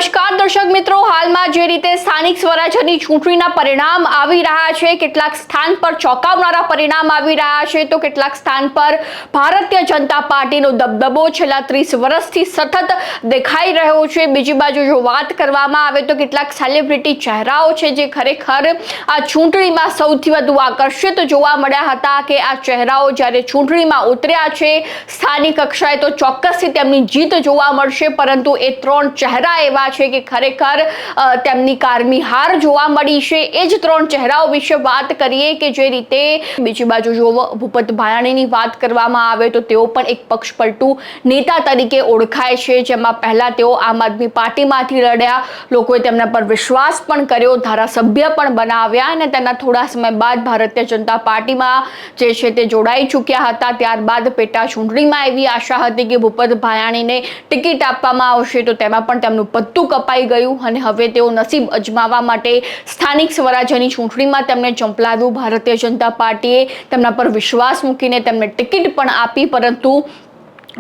નમસ્કાર દર્શક મિત્રો, હાલમાં જે રીતે સ્થાનિક સ્વરાજ્યની ચૂંટણીના પરિણામ આવી રહ્યા છે, કેટલાક સ્થાન પર ચોંકાવનારા પરિણામ આવી રહ્યા છે, તો કેટલાક સ્થાન પર ભારતીય જનતા પાર્ટીનો દબદબો છેલ્લા 30 વર્ષથી સતત દેખાઈ રહ્યો છે। બીજી બાજુ જો વાત કરવામાં આવે તો કેટલાક સેલિબ્રિટી ચહેરાઓ છે જે ખરેખર આ ચૂંટણીમાં સૌથી વધુ આકર્ષિત જોવા મળ્યા હતા કે આ ચહેરાઓ જ્યારે ચૂંટણીમાં ઉતર્યા છે સ્થાનિક કક્ષાએ તો ચોક્કસથી તેમની જીત જોવા મળશે, પરંતુ એ ત્રણ ચહેરા એવા છે કે ખરેખર તેમની કારમી હાર જોવા મળી છે। એ જ ત્રણ ચહેરાઓ વિશે વાત કરીએ કે જે રીતે બીજી બાજુ જો ભૂપત ભાયાણીની વાત કરવામાં આવે તો તેઓ પણ એક પક્ષપલટુ નેતા તરીકે ઓળખાય છે, જેમાં પહેલા તેઓ આમ આદમી પાર્ટીમાંથી લડ્યા, લોકોએ તેમના પર વિશ્વાસ પણ કર્યો, ધારાસભ્ય પણ બનાવ્યા અને તેના થોડા સમય બાદ ભારતીય જનતા પાર્ટીમાં જે છે તે જોડાઈ ચૂક્યા હતા। ત્યારબાદ પેટા ચૂંટણીમાં એવી આશા હતી કે ભૂપત ભાયાણીને ટિકિટ આપવામાં આવશે, તો તેમાં પણ તેમનું પત્તું કપાઈ ગયું અને હવે તેઓ નસીબ અજમાવવા માટે સ્થાનિક સ્વરાજ્યની ચૂંટણીમાં તેમને ઝંપલાવ્યું। ભારતીય જનતા પાર્ટીએ તેમના પર વિશ્વાસ મૂકીને તેમને ટિકિટ પણ આપી, પરંતુ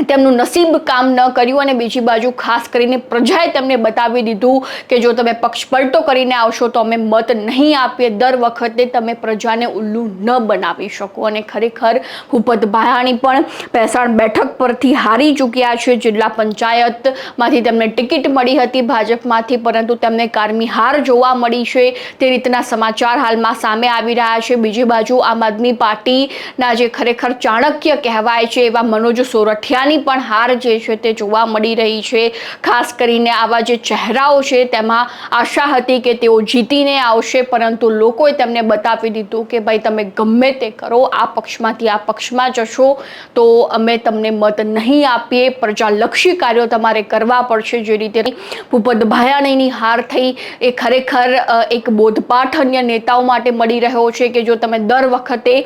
તેમનું નસીબ કામ ન કર્યું અને બીજી બાજુ ખાસ કરીને પ્રજાએ તેમને બતાવી દીધું કે જો તમે પક્ષપલટો કરીને આવશો તો અમે મત નહીં આપીએ, દર વખતે તમે પ્રજાને ઉલ્લુ ન બનાવી શકો। અને ખરેખર ભૂપત ભાયાણી પણ ભેસાણ બેઠક પરથી હારી ચૂક્યા છે, જિલ્લા પંચાયતમાંથી તેમને ટિકિટ મળી હતી ભાજપમાંથી, પરંતુ તેમને કારમી હાર જોવા મળી છે તે રીતના સમાચાર હાલમાં સામે આવી રહ્યા છે। બીજી બાજુ આમ આદમી પાર્ટીના જે ખરેખર ચાણક્ય કહેવાય છે એવા મનોજ સોરઠિયા પણ હાર જે છે તે જોવા મળી રહી છે। ખાસ કરીને આવા જે ચહેરાઓ છે તેમાં આશા હતી કે તેઓ જીતીને આવશે, પરંતુ લોકોએ તેમને બતાવી દીધું કે ભાઈ તમે ગમે તે કરો, આ પક્ષમાંથી આ પક્ષમાં જશો તો અમે તમને મત નહીં આપીએ, પ્રજાલક્ષી કાર્યો તમારે કરવા પડશે। જે રીતે ભૂપત ભાયાણીની હાર થઈ એ ખરેખર એક બોધપાઠ અન્ય નેતાઓ માટે મળી રહ્યો છે કે જો તમે દર વખતે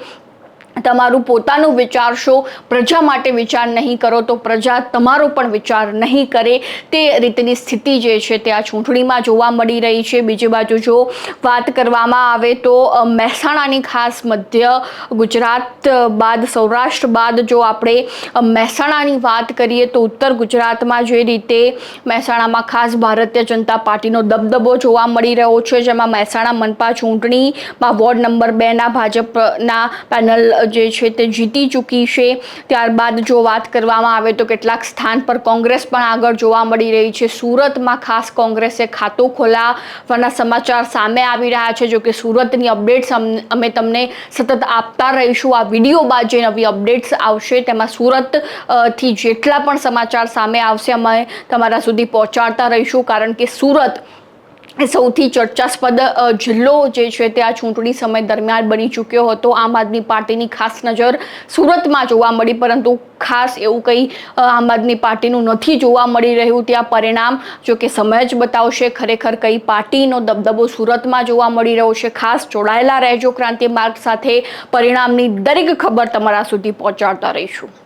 તમારું પોતાનું વિચારશો, પ્રજા માટે વિચાર નહીં કરો તો પ્રજા તમારો પણ વિચાર નહીં કરે, તે રીતની સ્થિતિ જે છે તે આ ચૂંટણીમાં જોવા મળી રહી છે। બીજી બાજુ જો વાત કરવામાં આવે તો મહેસાણાની ખાસ મધ્ય ગુજરાત બાદ સૌરાષ્ટ્ર બાદ જો આપણે મહેસાણાની વાત કરીએ તો ઉત્તર ગુજરાતમાં જે રીતે મહેસાણામાં ખાસ ભારતીય જનતા પાર્ટીનો દબદબો જોવા મળી રહ્યો છે, જેમાં મહેસાણા મનપા ચૂંટણીમાં વોર્ડ નંબર 2ના ભાજપના પેનલ જે છે તે જીતી ચૂકી છે। ત્યારબાદ જો વાત કરવામાં આવે તો કેટલાક સ્થાન પર કોંગ્રેસ પણ આગળ જોવા મળી રહી છે। સુરતમાં ખાસ કોંગ્રેસે ખાતું ખોલાવવાના સમાચાર સામે આવી રહ્યા છે, જો કે સુરતની અપડેટ્સ અમે તમને સતત આપતા રહીશું। આ વિડીયો બાદ જે નવી અપડેટ્સ આવશે તેમાં સુરતથી જેટલા પણ સમાચાર સામે આવશે અમે તમારા સુધી પહોંચાડતા રહીશું, કારણ કે સુરત સૌથી ચર્ચાસ્પદ જિલ્લો જે છે તે આ ચૂંટણી સમય દરમિયાન બની ચૂક્યો હતો। આમ આદમી પાર્ટીની ખાસ નજર સુરતમાં જોવા મળી, પરંતુ ખાસ એવું કંઈ આમ આદમી પાર્ટીનું નથી જોવા મળી રહ્યું ત્યાં પરિણામ, જો કે સમય જ બતાવશે ખરેખર કઈ પાર્ટીનો દબદબો સુરતમાં જોવા મળી રહ્યો છે। ખાસ જોડાયેલા રહેજો ક્રાંતિ માર્ગ સાથે, પરિણામની દરેક ખબર તમારા સુધી પહોંચાડતા રહીશું।